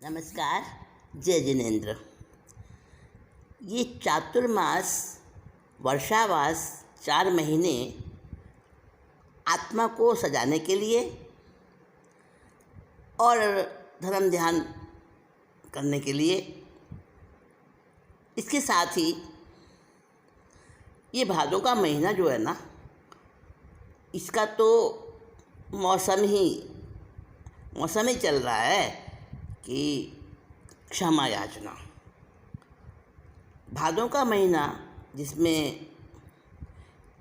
नमस्कार। जय जिनेन्द्र। ये चातुर्मास वर्षावास 4 महीने आत्मा को सजाने के लिए और धर्म ध्यान करने के लिए, इसके साथ ही ये भादों का महीना जो है ना, इसका तो मौसम ही चल रहा है कि क्षमा याचना। भादों का महीना जिसमें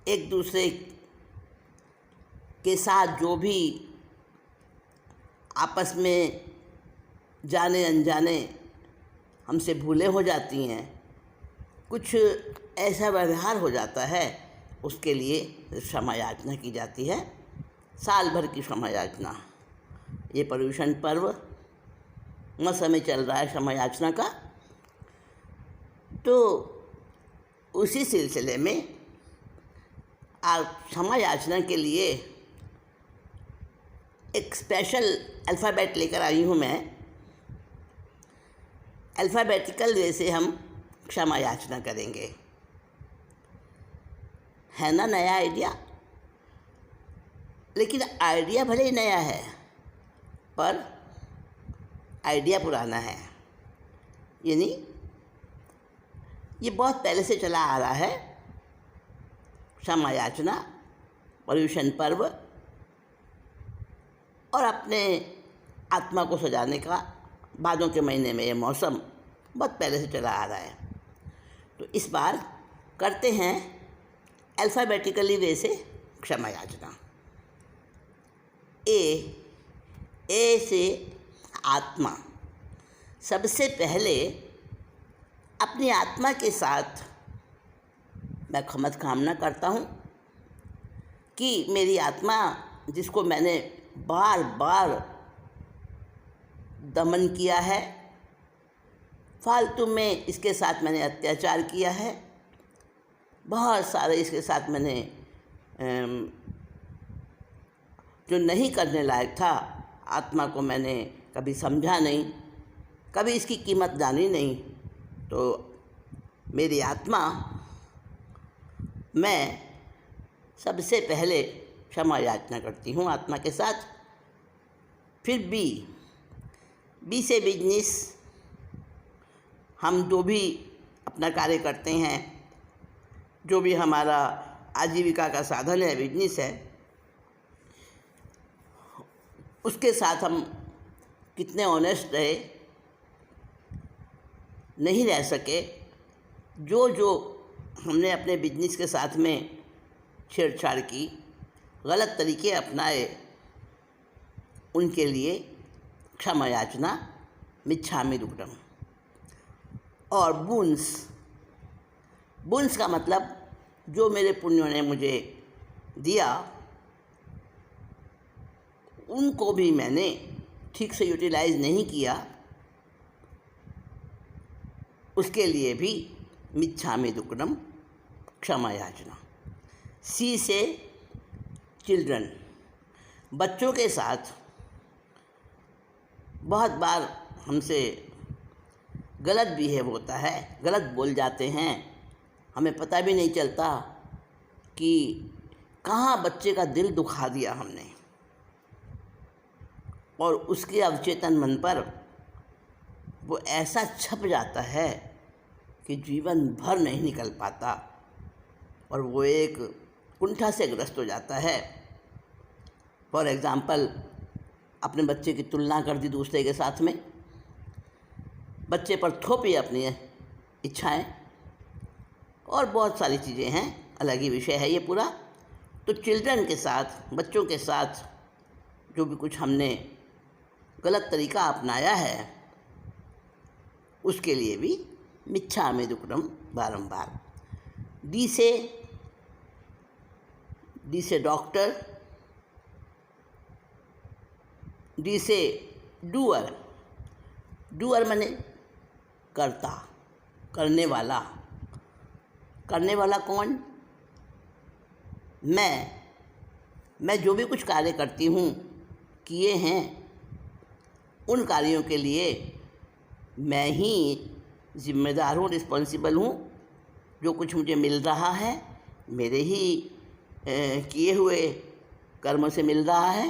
एक दूसरे के साथ जो भी आपस में जाने अनजाने हमसे भूलें हो जाती हैं, कुछ ऐसा व्यवहार हो जाता है, उसके लिए क्षमा याचना की जाती है। साल भर की क्षमा याचना। ये पर्युषण पर्व मौसम में चल रहा है क्षमा याचना का। तो उसी सिलसिले में आज क्षमा याचना के लिए एक स्पेशल अल्फ़ाबेट लेकर आई हूँ मैं। अल्फ़ाबेटिकल वे से हम क्षमा याचना करेंगे। है ना नया आइडिया? लेकिन आइडिया भले ही नया है, पर आइडिया पुराना है। यानी ये बहुत पहले से चला आ रहा है। क्षमा याचना, पर्युषण पर्व और अपने आत्मा को सजाने का भादों के महीने में ये मौसम बहुत पहले से चला आ रहा है। तो इस बार करते हैं अल्फ़ाबेटिकली वे से क्षमा याचना। ए से आत्मा। सबसे पहले अपनी आत्मा के साथ मैं क्षमा कामना करता हूँ कि मेरी आत्मा, जिसको मैंने बार बार दमन किया है, फालतू में इसके साथ मैंने अत्याचार किया है, बहुत सारे इसके साथ मैंने जो नहीं करने लायक था, आत्मा को मैंने कभी समझा नहीं, कभी इसकी कीमत जानी नहीं। तो मेरी आत्मा, मैं सबसे पहले क्षमा याचना करती हूँ आत्मा के साथ। फिर बी से बिजनेस। हम जो भी अपना कार्य करते हैं, जो भी हमारा आजीविका का साधन है, बिजनेस है, उसके साथ हम कितने ऑनेस्ट रहे, नहीं रह सके। जो हमने अपने बिजनेस के साथ में छेड़छाड़ की, गलत तरीके अपनाए, उनके लिए क्षमा याचना, मिच्छामि दुक्कडम। और बुन्स का मतलब जो मेरे पुण्यों ने मुझे दिया, उनको भी मैंने ठीक से यूटिलाइज़ नहीं किया, उसके लिए भी मिच्छामि दुक्कडम, क्षमा याचना। सी से चिल्ड्रन। बच्चों के साथ बहुत बार हमसे गलत बिहेव होता है, गलत बोल जाते हैं, हमें पता भी नहीं चलता कि कहाँ बच्चे का दिल दुखा दिया हमने, और उसके अवचेतन मन पर वो ऐसा छप जाता है कि जीवन भर नहीं निकल पाता, और वो एक कुंठा से ग्रस्त हो जाता है। फॉर एग्ज़ाम्पल, अपने बच्चे की तुलना कर दी दूसरे के साथ में, बच्चे पर थोपी अपनी इच्छाएं, और बहुत सारी चीज़ें हैं, अलग ही विषय है ये पूरा। तो चिल्ड्रन के साथ, बच्चों के साथ जो भी कुछ हमने गलत तरीका अपनाया है, उसके लिए भी मिच्छामि दुक्कडम बारंबार। डी से डॉक्टर। डी से डूअर माने करता, करने वाला कौन? मैं जो भी कुछ कार्य करती हूँ, किए हैं, उन कार्यों के लिए मैं ही जिम्मेदार हूँ, रिस्पॉन्सिबल हूँ। जो कुछ मुझे मिल रहा है मेरे ही किए हुए कर्म से मिल रहा है,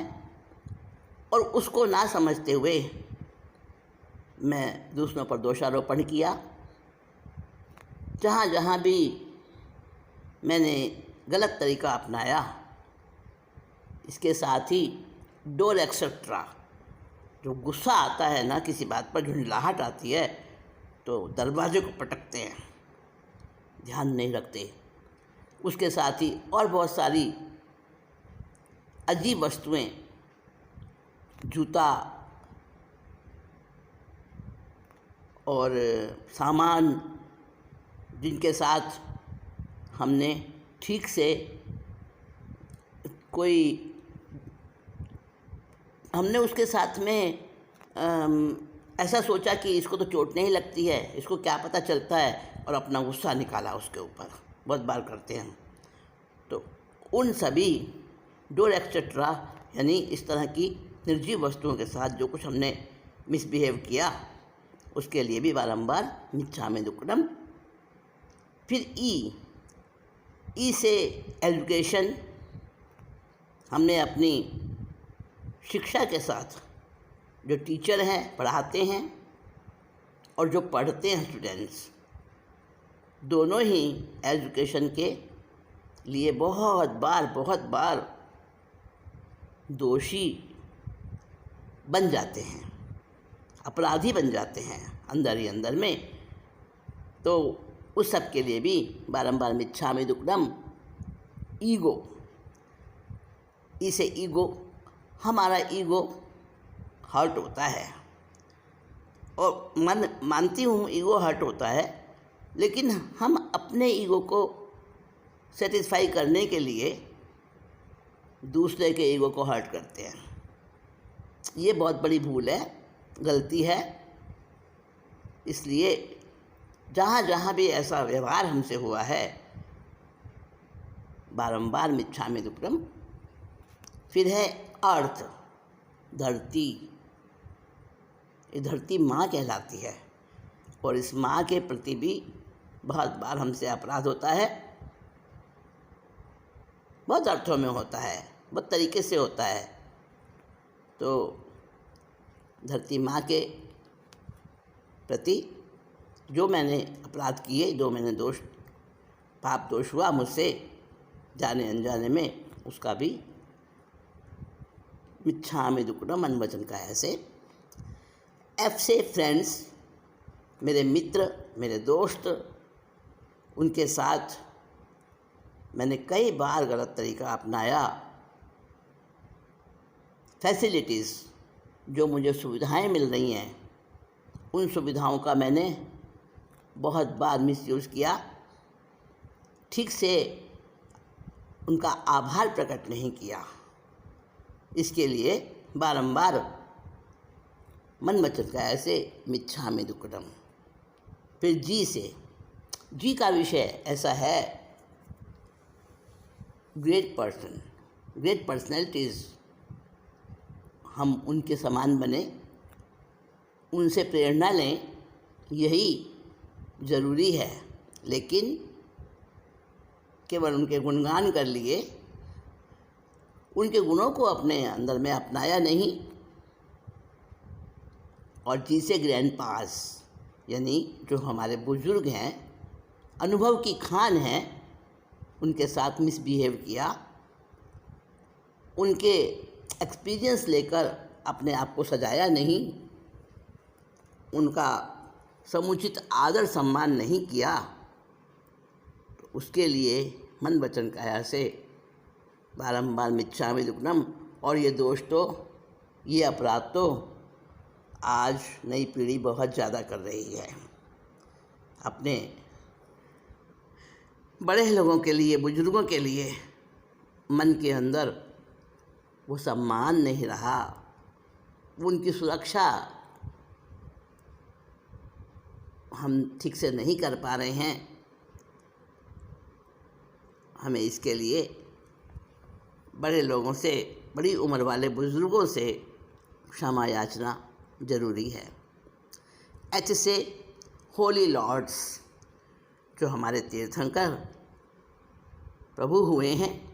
और उसको ना समझते हुए मैं दूसरों पर दोषारोपण किया। जहाँ जहाँ भी मैंने गलत तरीका अपनाया, इसके साथ ही डोर एक्सेट्रा, जो गुस्सा आता है ना, किसी बात पर झुंझलाहट आती है तो दरवाजे को पटकते हैं, ध्यान नहीं रखते। उसके साथ ही और बहुत सारी अजीब वस्तुएं, जूता और सामान, जिनके साथ हमने ठीक से हमने उसके साथ में ऐसा सोचा कि इसको तो चोट नहीं लगती है, इसको क्या पता चलता है, और अपना गुस्सा निकाला उसके ऊपर। बहुत बार करते हैं हम। तो उन सभी डोर एक्सेट्रा यानी इस तरह की निर्जीव वस्तुओं के साथ जो कुछ हमने मिसबिहेव किया, उसके लिए भी बारंबार मिच्छामि दुक्कडम। फिर ई से एजुकेशन। हमने अपनी शिक्षा के साथ जो टीचर हैं, पढ़ाते हैं, और जो पढ़ते हैं स्टूडेंट्स, दोनों ही एजुकेशन के लिए बहुत बार दोषी बन जाते हैं, अपराधी बन जाते हैं अंदर ही अंदर में। तो उस सब के लिए भी बारंबार मिच्छामि दुक्कडम। ईगो, इसे ईगो, हमारा ईगो हर्ट होता है, और मानती हूँ ईगो हर्ट होता है, लेकिन हम अपने ईगो को सेटिस्फाई करने के लिए दूसरे के ईगो को हर्ट करते हैं। ये बहुत बड़ी भूल है, गलती है। इसलिए जहाँ जहाँ भी ऐसा व्यवहार हमसे हुआ है, बारंबार मिच्छामि दुक्कडम। फिर है अर्थ, धरती। ये धरती माँ कहलाती है, और इस माँ के प्रति भी बहुत बार हमसे अपराध होता है। बहुत अर्थों में होता है, बहुत तरीके से होता है। तो धरती माँ के प्रति जो मैंने अपराध किए, जो मैंने पाप दोष हुआ मुझसे जाने अनजाने में, उसका भी मिच्छामि दुक्कडम, मन वचन काया से। एफ से फ्रेंड्स, मेरे मित्र, मेरे दोस्त, उनके साथ मैंने कई बार गलत तरीका अपनाया। फैसिलिटीज़, जो मुझे सुविधाएं मिल रही हैं, उन सुविधाओं का मैंने बहुत बार मिसयूज़ किया। ठीक से उनका आभार प्रकट नहीं किया। इसके लिए बारंबार मन वचन काया से मिच्छामि दुक्कडम। फिर जी का विषय ऐसा है, ग्रेट पर्सनैलिटीज़, हम उनके समान बने, उनसे प्रेरणा लें, यही ज़रूरी है। लेकिन केवल उनके गुणगान कर लिए, उनके गुणों को अपने अंदर में अपनाया नहीं। और जी से ग्रैंड पास, यानी जो हमारे बुजुर्ग हैं, अनुभव की खान हैं, उनके साथ मिसबिहेव किया। उनके एक्सपीरियंस लेकर अपने आप को सजाया नहीं, उनका समुचित आदर सम्मान नहीं किया। तो उसके लिए मन वचन काया से बारंबार मिच्छामि दुक्कडम। और ये दोष तो, ये अपराध तो आज नई पीढ़ी बहुत ज़्यादा कर रही है। अपने बड़े लोगों के लिए, बुजुर्गों के लिए मन के अंदर वो सम्मान नहीं रहा, उनकी सुरक्षा हम ठीक से नहीं कर पा रहे हैं। हमें इसके लिए बड़े लोगों से, बड़ी उम्र वाले बुजुर्गों से क्षमा याचना ज़रूरी है। ऐसे होली लॉर्ड्स जो हमारे तीर्थंकर प्रभु हुए हैं,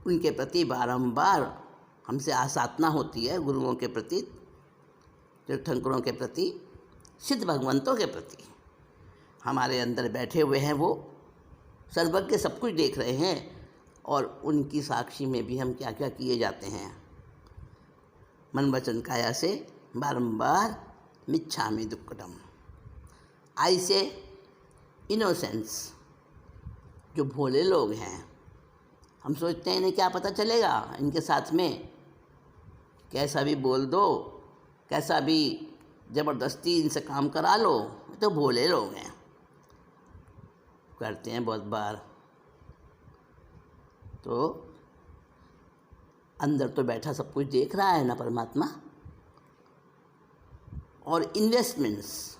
उनके प्रति बारंबार हमसे आसाधना होती है, गुरुओं के प्रति, तीर्थंकरों के प्रति, सिद्ध भगवंतों के प्रति। हमारे अंदर बैठे हुए हैं, वो सर्वज्ञ, सब कुछ देख रहे हैं, और उनकी साक्षी में भी हम क्या क्या किए जाते हैं। मन वचन काया से बारंबार मिच्छामि दुक्कडम। आई से इनोसेंस, जो भोले लोग हैं, हम सोचते हैं इन्हें क्या पता चलेगा, इनके साथ में कैसा भी बोल दो, कैसा भी ज़बरदस्ती इनसे काम करा लो, तो भोले लोग हैं, करते हैं बहुत बार। तो अंदर तो बैठा सब कुछ देख रहा है ना परमात्मा। और इन्वेस्टमेंट्स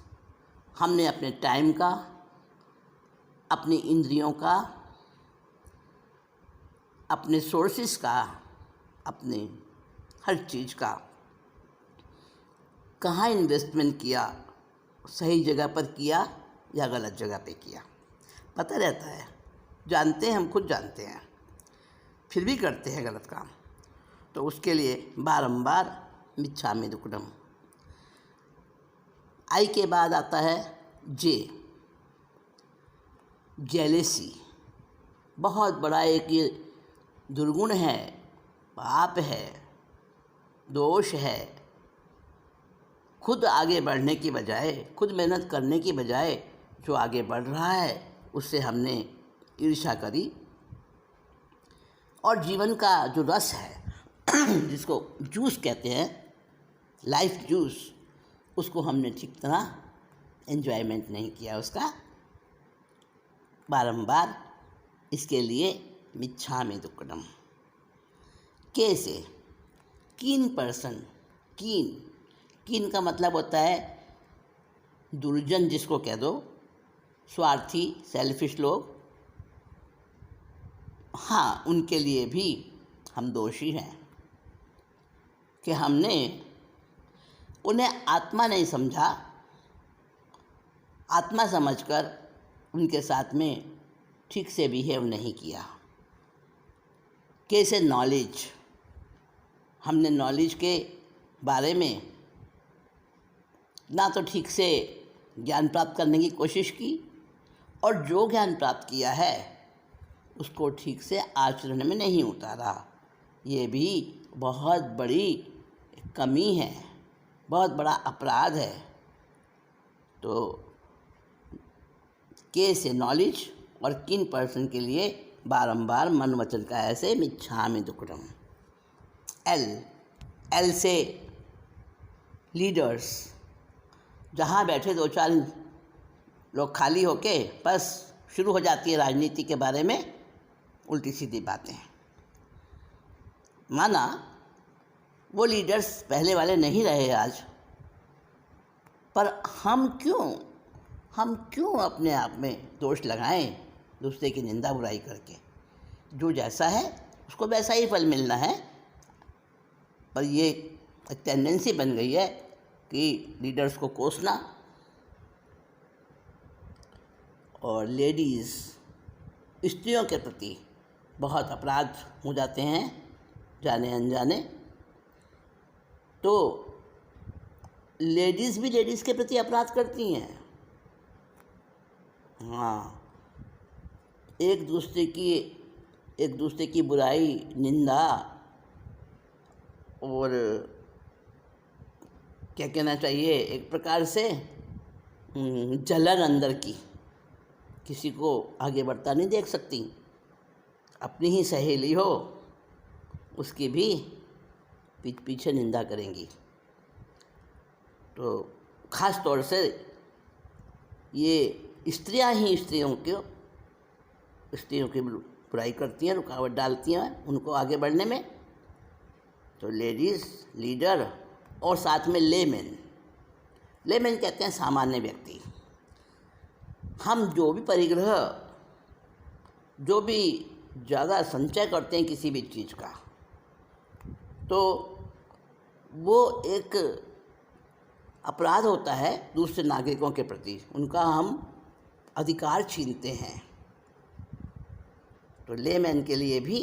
हमने अपने टाइम का, अपनी इंद्रियों का, अपने सोर्सेस का, अपने हर चीज़ का कहाँ इन्वेस्टमेंट किया, सही जगह पर किया या गलत जगह पे किया, पता रहता है, जानते हैं, हम खुद जानते हैं, फिर भी करते हैं गलत काम। तो उसके लिए बारंबार मिच्छामि दुक्कडम। आई के बाद आता है जे, जेलेसी। बहुत बड़ा एक ये दुर्गुण है, पाप है, दोष है। खुद आगे बढ़ने की बजाय, खुद मेहनत करने की बजाय, जो आगे बढ़ रहा है उससे हमने ईर्ष्या करी, और जीवन का जो रस है जिसको जूस कहते हैं, लाइफ जूस, उसको हमने ठीक तरह एंजॉयमेंट नहीं किया उसका। बारंबार इसके लिए मिच्छामि दुक्कडम। कैसे? कीन पर्सन। कीन का मतलब होता है दुर्जन, जिसको कह दो, स्वार्थी, सेल्फिश लोग। हाँ, उनके लिए भी हम दोषी हैं कि हमने उन्हें आत्मा नहीं समझा, आत्मा समझकर उनके साथ में ठीक से बिहेव नहीं किया। कैसे? नॉलेज, हमने नॉलेज के बारे में ना तो ठीक से ज्ञान प्राप्त करने की कोशिश की, और जो ज्ञान प्राप्त किया है उसको ठीक से आचरण में नहीं उतारा। ये भी बहुत बड़ी कमी है, बहुत बड़ा अपराध है। तो के से नॉलेज, और किन पर्सन के लिए बारंबार मन वचन काया से मिच्छामि दुक्कडम। एल से लीडर्स। जहाँ बैठे दो चार लोग खाली होके बस शुरू हो जाती है राजनीति के बारे में उल्टी सीधी बातें। माना वो लीडर्स पहले वाले नहीं रहे आज, पर हम क्यों अपने आप में दोष लगाएं, दूसरे की निंदा बुराई करके। जो जैसा है उसको वैसा ही फल मिलना है। पर ये एक टेंडेंसी बन गई है कि लीडर्स को कोसना, और लेडीज़, स्त्रियों के प्रति बहुत अपराध हो जाते हैं जाने अनजाने। तो लेडीज़ भी लेडीज़ के प्रति अपराध करती हैं। हाँ, एक दूसरे की बुराई, निंदा, और क्या कहना चाहिए, एक प्रकार से जलन अंदर की, किसी को आगे बढ़ता नहीं देख सकती। अपनी ही सहेली हो उसकी भी पीछे निंदा करेंगी। तो ख़ास तौर से ये स्त्रियां ही स्त्रियों की बुराई करती हैं, रुकावट डालती हैं उनको आगे बढ़ने में। तो लेडीज़ लीडर, और साथ में लेमेन कहते हैं सामान्य व्यक्ति। हम जो भी परिग्रह, जो भी ज़्यादा संचय करते हैं किसी भी चीज़ का, तो वो एक अपराध होता है दूसरे नागरिकों के प्रति, उनका हम अधिकार छीनते हैं। तो लेमैन के लिए भी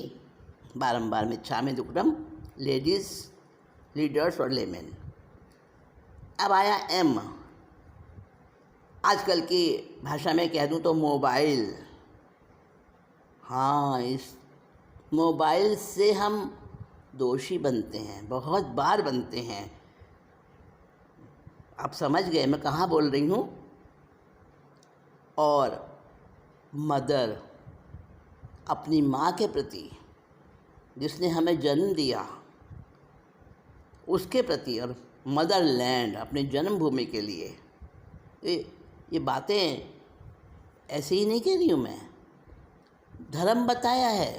बारंबार मिच्छामि दुक्कडम, लेडीज़ लीडर्स और लेमैन। अब आया एम। आजकल की भाषा में कह दूं तो मोबाइल। हाँ, इस मोबाइल से हम दोषी बनते हैं, बहुत बार बनते हैं। आप समझ गए मैं कहाँ बोल रही हूँ। और मदर, अपनी माँ के प्रति, जिसने हमें जन्म दिया, उसके प्रति, और मदर लैंड, अपनी जन्मभूमि के लिए। ये बातें ऐसे ही नहीं कह रही हूँ मैं। धर्म बताया है,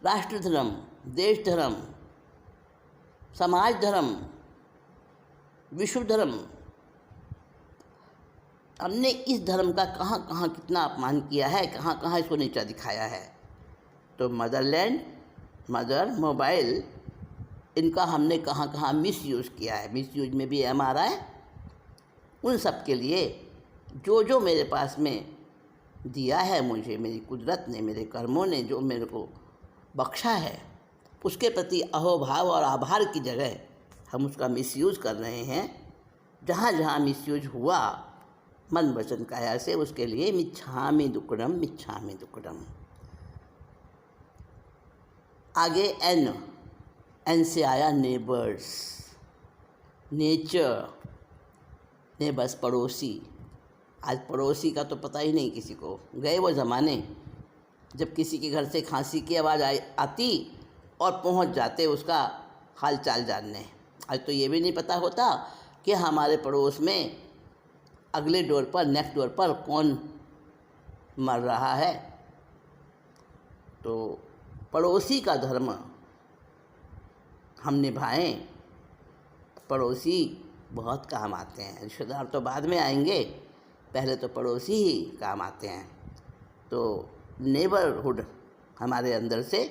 राष्ट्र धर्म, देश धर्म, समाज धर्म, विश्व धर्म। हमने इस धर्म का कहाँ कहाँ कितना अपमान किया है, कहाँ कहाँ इसको नीचा दिखाया है। तो मदरलैंड, मदर, मोबाइल, इनका हमने कहाँ कहाँ मिसयूज़ किया है। मिसयूज में भी एम आ रहा है। उन सब के लिए जो जो मेरे पास में दिया है मुझे, मेरी कुदरत ने, मेरे कर्मों ने जो मेरे को बख्शा है, उसके प्रति अहोभाव और आभार की जगह हम उसका मिसयूज़ कर रहे हैं। जहाँ जहाँ मिसयूज हुआ मन वचन काया से, उसके लिए मिच्छामि दुक्कडम, मिच्छामि दुक्कडम। आगे एन। एन से आया नेबर्स, नेचर, नेबर्स पड़ोसी। आज पड़ोसी का तो पता ही नहीं किसी को। गए वो ज़माने जब किसी के घर से खांसी की आवाज़ आती और पहुंच जाते उसका हाल चाल जानने। आज तो ये भी नहीं पता होता कि हमारे पड़ोस में अगले डोर पर, नेक्स्ट डोर पर कौन मर रहा है। तो पड़ोसी का धर्म हम निभाएं। पड़ोसी बहुत काम आते हैं, रिश्तेदार तो बाद में आएंगे, पहले तो पड़ोसी ही काम आते हैं। तो नेबरहुड हमारे अंदर से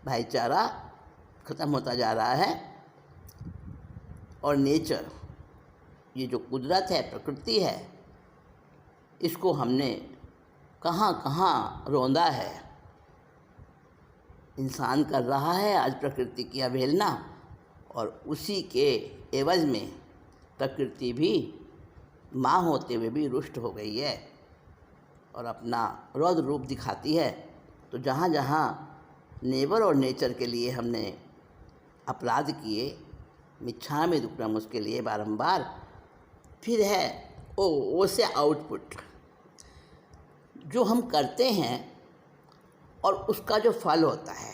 भाईचारा ख़त्म होता जा रहा है। और नेचर, ये जो कुदरत है, प्रकृति है, इसको हमने कहाँ कहाँ रौंदा है। इंसान कर रहा है आज प्रकृति की अवहेलना, और उसी के एवज में प्रकृति भी माँ होते हुए भी रुष्ट हो गई है और अपना रौद्र रूप दिखाती है। तो जहाँ जहाँ नेबर और नेचर के लिए हमने अपराध किए, मिच्छामि दुक्कडम, उसके लिए बारंबार। फिर है ओ से आउटपुट, जो हम करते हैं और उसका जो फल होता है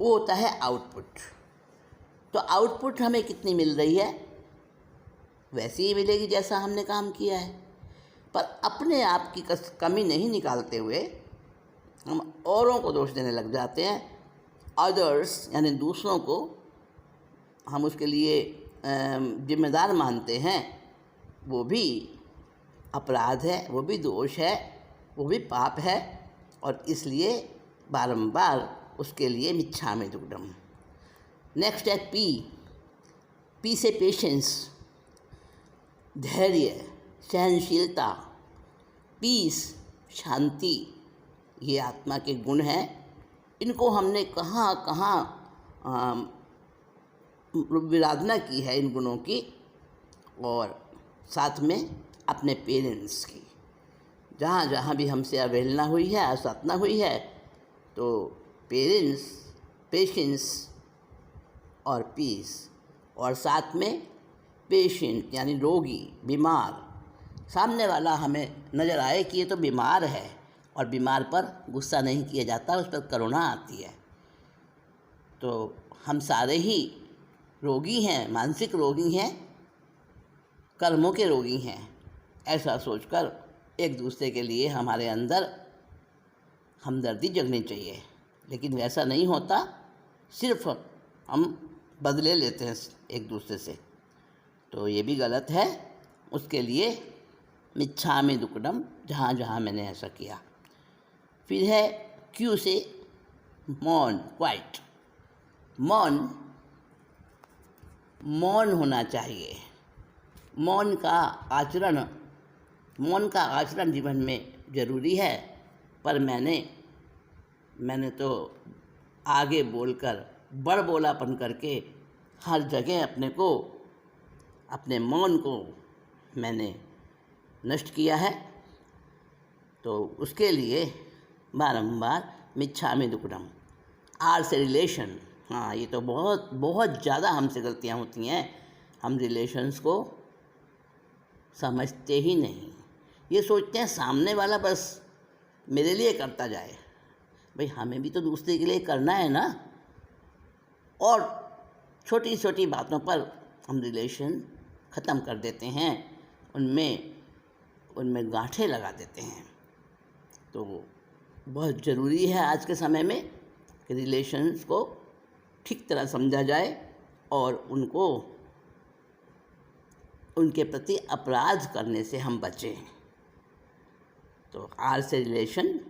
वो होता है आउटपुट। तो आउटपुट हमें कितनी मिल रही है, वैसी ही मिलेगी जैसा हमने काम किया है। पर अपने आप की कमी नहीं निकालते हुए हम औरों को दोष देने लग जाते हैं। अदर्स यानी दूसरों को हम उसके लिए जिम्मेदार मानते हैं। वो भी अपराध है, वो भी दोष है, वो भी पाप है। और इसलिए बारंबार उसके लिए मिच्छामि दुक्कडम। नेक्स्ट है पी। पी से पेशेंस, धैर्य, सहनशीलता। पीस, शांति, ये आत्मा के गुण हैं। इनको हमने कहाँ कहाँ विराधना की है इन गुणों की, और साथ में अपने पेरेंट्स की। जहाँ जहाँ भी हमसे अवहेलना हुई है, असाधना हुई है, तो पेरेंट्स, पेशेंस और पीस, और साथ में पेशेंट यानी रोगी, बीमार। सामने वाला हमें नज़र आए कि ये तो बीमार है, और बीमार पर गुस्सा नहीं किया जाता, उस पर करुणा आती है। तो हम सारे ही रोगी हैं, मानसिक रोगी हैं, कर्मों के रोगी हैं। ऐसा सोचकर एक दूसरे के लिए हमारे अंदर हमदर्दी जगनी चाहिए। लेकिन वैसा नहीं होता, सिर्फ हम बदले लेते हैं एक दूसरे से, तो ये भी गलत है। उसके लिए मिच्छामि दुक्कडम, जहाँ जहाँ मैंने ऐसा किया। फिर है क्यू से मौन, क्वाइट। मौन मौन होना चाहिए। मौन का आचरण जीवन में ज़रूरी है, पर मैंने तो आगे बोलकर बड़बोलापन करके हर जगह अपने मौन को मैंने नष्ट किया है। तो उसके लिए बारंबार मिच्छामि दुक्कडम। आर से रिलेशन, हाँ ये तो बहुत बहुत ज़्यादा हमसे गलतियाँ होती हैं। हम रिलेशंस को समझते ही नहीं। ये सोचते हैं सामने वाला बस मेरे लिए करता जाए। भाई हमें भी तो दूसरे के लिए करना है ना। और छोटी छोटी बातों पर हम रिलेशन ख़त्म कर देते हैं, उनमें गांठें लगा देते हैं। तो बहुत ज़रूरी है आज के समय में कि रिलेशंस को ठीक तरह समझा जाए और उनके प्रति अपराध करने से हम बचें। तो आर से रिलेशन,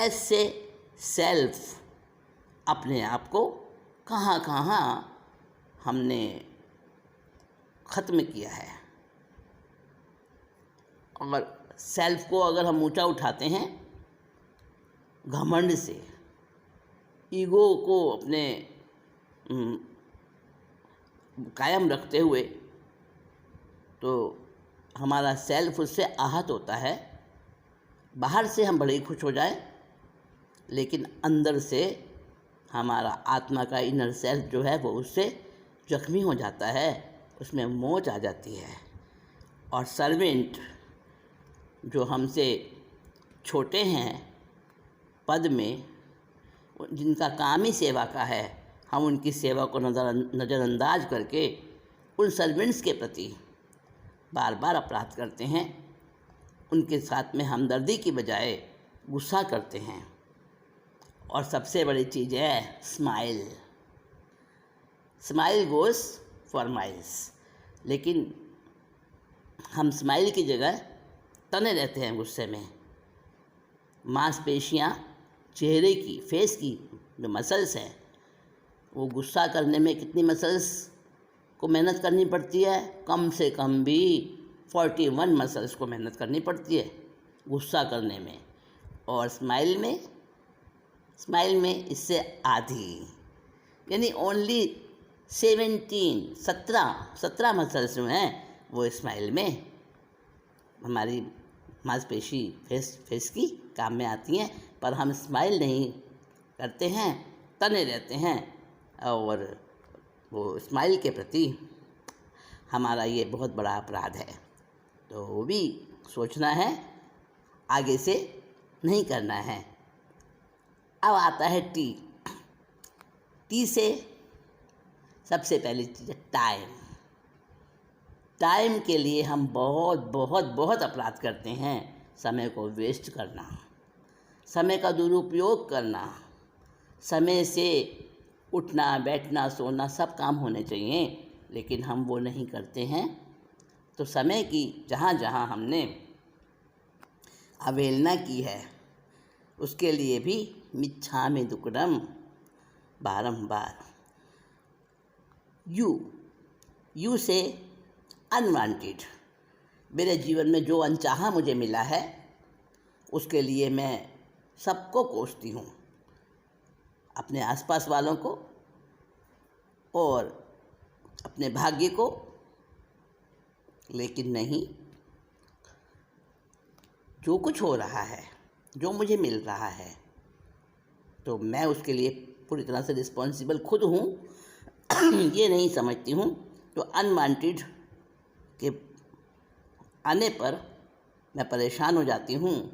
एस से सेल्फ, अपने आप को कहाँ कहाँ हमने ख़त्म किया है। और सेल्फ को अगर हम ऊंचा उठाते हैं घमंड से, ईगो को अपने कायम रखते हुए, तो हमारा सेल्फ उससे आहत होता है। बाहर से हम बड़े ही खुश हो जाए, लेकिन अंदर से हमारा आत्मा का इनर सेल्फ जो है वो उससे जख्मी हो जाता है, उसमें मोच आ जाती है। और सर्वेंट जो हमसे छोटे हैं पद में, जिनका काम ही सेवा का है, हम उनकी सेवा को नज़रअंदाज करके उन सर्वेंट्स के प्रति बार बार अपराध करते हैं। उनके साथ में हमदर्दी की बजाय गुस्सा करते हैं। और सबसे बड़ी चीज़ है smile. Smile goes for miles. लेकिन हम स्माइल की जगह तने रहते हैं गुस्से में। मांसपेशियाँ, चेहरे की, फेस की जो मसल्स हैं, वो गुस्सा करने में कितनी मसल्स को मेहनत करनी पड़ती है? कम से कम भी 41 मसल्स को मेहनत करनी पड़ती है गुस्सा करने में। और स्माइल में इससे आधी, यानी ओनली 17 मसल्स जो हैं वो स्माइल में हमारी मांसपेशी फेस की काम में आती हैं। पर हम स्माइल नहीं करते हैं, तने रहते हैं। और वो स्माइल के प्रति हमारा ये बहुत बड़ा अपराध है। तो वो भी सोचना है, आगे से नहीं करना है। अब आता है टी से सबसे पहली चीज़ है टाइम। टाइम के लिए हम बहुत बहुत बहुत अपराध करते हैं। समय को वेस्ट करना, समय का दुरुपयोग करना, समय से उठना, बैठना, सोना सब काम होने चाहिए, लेकिन हम वो नहीं करते हैं। तो समय की जहाँ जहाँ हमने अवहेलना की है, उसके लिए भी मिच्छामि दुक्कडम बारंबार। यू से अनवांटेड। मेरे जीवन में जो अनचाहा मुझे मिला है, उसके लिए मैं सबको कोसती हूँ, अपने आसपास वालों को और अपने भाग्य को। लेकिन नहीं, जो कुछ हो रहा है, जो मुझे मिल रहा है, तो मैं उसके लिए पूरी तरह से रिस्पॉन्सिबल खुद हूँ। ये नहीं समझती हूँ। तो अनवांटेड के आने पर मैं परेशान हो जाती हूँ।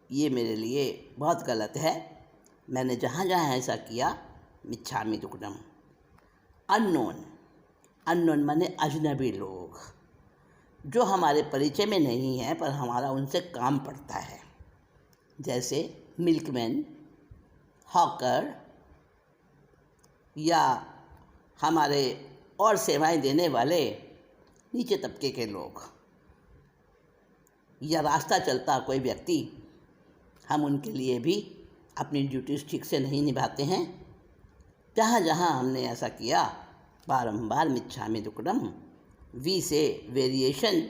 ये मेरे लिए बहुत गलत है। मैंने जहाँ जहाँ ऐसा किया, मिच्छामि दुक्कडम। अननोन माने अजनबी लोग, जो हमारे परिचय में नहीं है पर हमारा उनसे काम पड़ता है। जैसे मिल्कमैन, हॉकर, या हमारे और सेवाएं देने वाले नीचे तबके के लोग, या रास्ता चलता कोई व्यक्ति, हम उनके लिए भी अपनी ड्यूटीज़ ठीक से नहीं निभाते हैं। जहाँ जहाँ हमने ऐसा किया, बारंबार मिच्छामि दुक्कडम। वी से वेरिएशन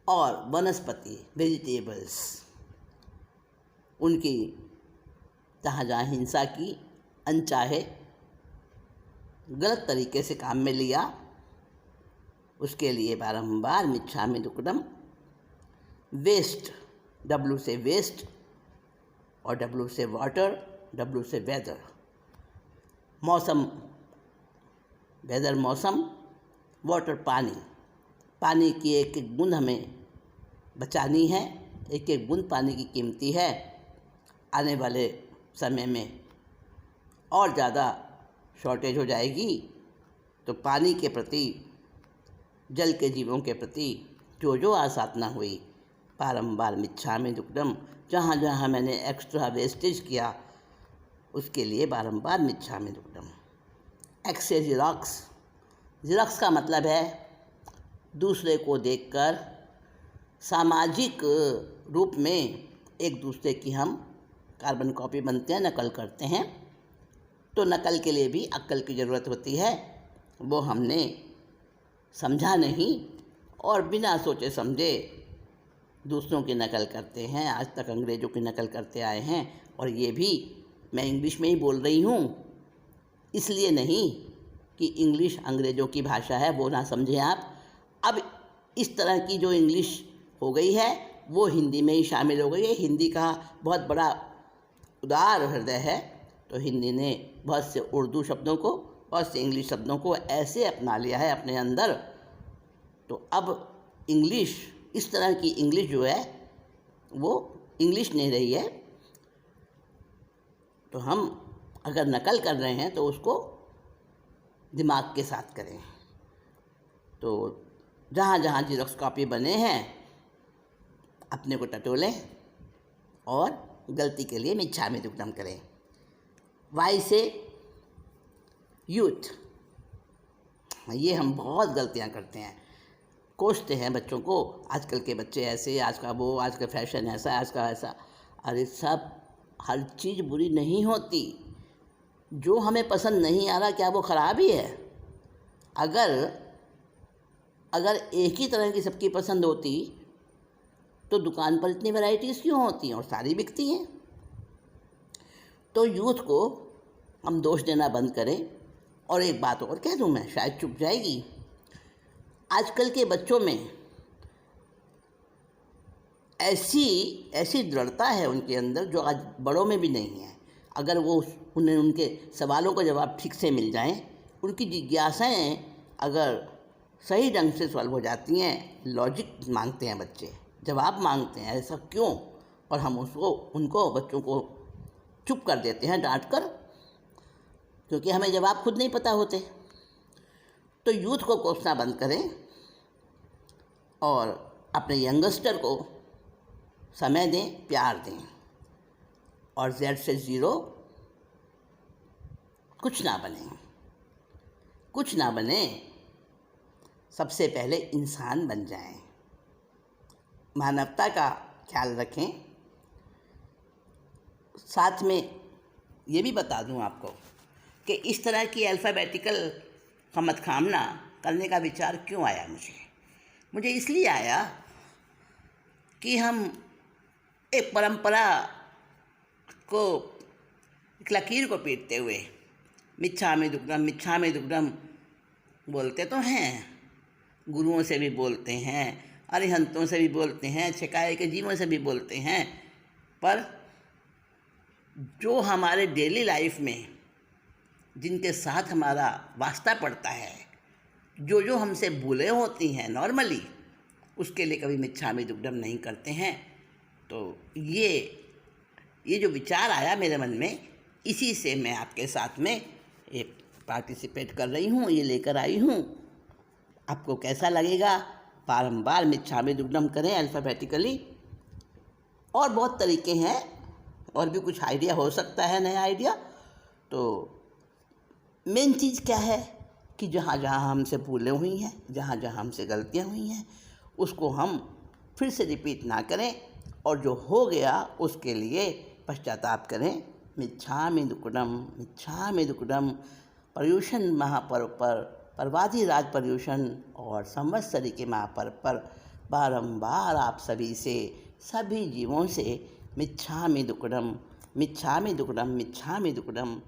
और वनस्पति वेजिटेबल्स, उनकी जहाँ जहाँ हिंसा की, अनचाहे गलत तरीके से काम में लिया, उसके लिए बारंबार मिच्छामि दुक्कडम। वेस्ट, डब्लू से वेस्ट और डब्लू से वाटर, डब्लू से वेदर। मौसम, वेदर मौसम, वाटर पानी। पानी की एक एक बूंद हमें बचानी है, एक एक बूंद पानी की कीमती है। आने वाले समय में और ज़्यादा शॉर्टेज हो जाएगी, तो पानी के प्रति, जल के जीवों के प्रति जो जो आसाधना हुई, बारंबार मिच्छामि दुक्कडम। जहाँ जहाँ मैंने एक्स्ट्रा वेस्टेज किया, उसके लिए बारंबार मिच्छामि दुक्कडम। एक्स से ज़िरॉक्स। ज़िरॉक्स का मतलब है दूसरे को देखकर सामाजिक रूप में एक दूसरे की हम कार्बन कॉपी बनते हैं, नकल करते हैं। तो नकल के लिए भी अक्ल की ज़रूरत होती है। वो हमने समझा नहीं और बिना सोचे समझे दूसरों की नकल करते हैं। आज तक अंग्रेज़ों की नकल करते आए हैं, और ये भी मैं इंग्लिश में ही बोल रही हूँ, इसलिए नहीं कि इंग्लिश अंग्रेज़ों की भाषा है, वो ना समझें आप। अब इस तरह की जो इंग्लिश हो गई है वो हिंदी में ही शामिल हो गई है। हिंदी का बहुत बड़ा उदार हृदय है, तो हिंदी ने बहुत से उर्दू शब्दों को, बहुत से इंग्लिश शब्दों को ऐसे अपना लिया है अपने अंदर। तो अब इंग्लिश, इस तरह की इंग्लिश जो है वो इंग्लिश नहीं रही है। तो हम अगर नकल कर रहे हैं तो उसको दिमाग के साथ करें। तो जहाँ जहाँ ज़ेरॉक्स कॉपी बने हैं, अपने को टटोलें और गलती के लिए मिच्छामि दुक्कडम करें। वाई से यूथ। ये हम बहुत गलतियाँ करते हैं, कोसते हैं बच्चों को, आजकल के बच्चे ऐसे, आज का वो, आज का फैशन ऐसा, आज का ऐसा। अरे सब, हर चीज़ बुरी नहीं होती। जो हमें पसंद नहीं आ रहा, क्या वो ख़राब ही है? अगर एक ही तरह की सबकी पसंद होती तो दुकान पर इतनी वैरायटीज़ क्यों होती हैं और सारी बिकती हैं? तो यूथ को हम दोष देना बंद करें। और एक बात और कह दूं मैं, शायद चुप जाएगी। आजकल के बच्चों में ऐसी दृढ़ता है उनके अंदर जो आज बड़ों में भी नहीं है। अगर वो उन्हें उनके सवालों का जवाब ठीक से मिल जाएं, उनकी जिज्ञासाएं अगर सही ढंग से सॉल्व हो जाती हैं, लॉजिक मांगते हैं बच्चे, जवाब मांगते हैं, ऐसा क्यों? और हम उनको बच्चों को चुप कर देते हैं डांट कर, क्योंकि हमें जवाब खुद नहीं पता होते। तो यूथ को कोसना बंद करें और अपने यंगस्टर को समय दें, प्यार दें। और जेड से ज़ीरो, कुछ ना बने, सबसे पहले इंसान बन जाएं। मानवता का ख्याल रखें। साथ में ये भी बता दूं आपको कि इस तरह की अल्फ़ाबेटिकल खमत-खामना करने का विचार क्यों आया मुझे इसलिए आया कि हम एक परंपरा को, एक लकीर को पीटते हुए मिच्छामि दुक्कडम बोलते तो हैं, गुरुओं से भी बोलते हैं, अरिहंतों से भी बोलते हैं, छिकाए के जीवों से भी बोलते हैं, पर जो हमारे डेली लाइफ में जिनके साथ हमारा वास्ता पड़ता है, जो हमसे भूलें होती हैं नॉर्मली, उसके लिए कभी मिच्छामि दुक्कडम नहीं करते हैं। तो ये जो विचार आया मेरे मन में, इसी से मैं आपके साथ में एक पार्टिसिपेट कर रही हूँ, ये लेकर आई हूँ। आपको कैसा लगेगा? बारंबार मिच्छामि दुक्कडम करें अल्फ़ाबेटिकली। और बहुत तरीके हैं, और भी कुछ आइडिया हो सकता है, नया आइडिया। तो मेन चीज़ क्या है कि जहाँ जहाँ हमसे भूलें हुई हैं, जहाँ जहाँ हमसे गलतियाँ हुई हैं, उसको हम फिर से रिपीट ना करें, और जो हो गया उसके लिए पश्चाताप करें। मिच्छामि दुक्कडम, पर्युषण महापर्व पर, पर्वादि राज पर्युषण और संवत्सरी के महापर्व पर बारंबार आप सभी से, सभी जीवों से मिच्छामि दुक्कडम, मिच्छामि दुक्कडम, मिच्छामि दुक्कडम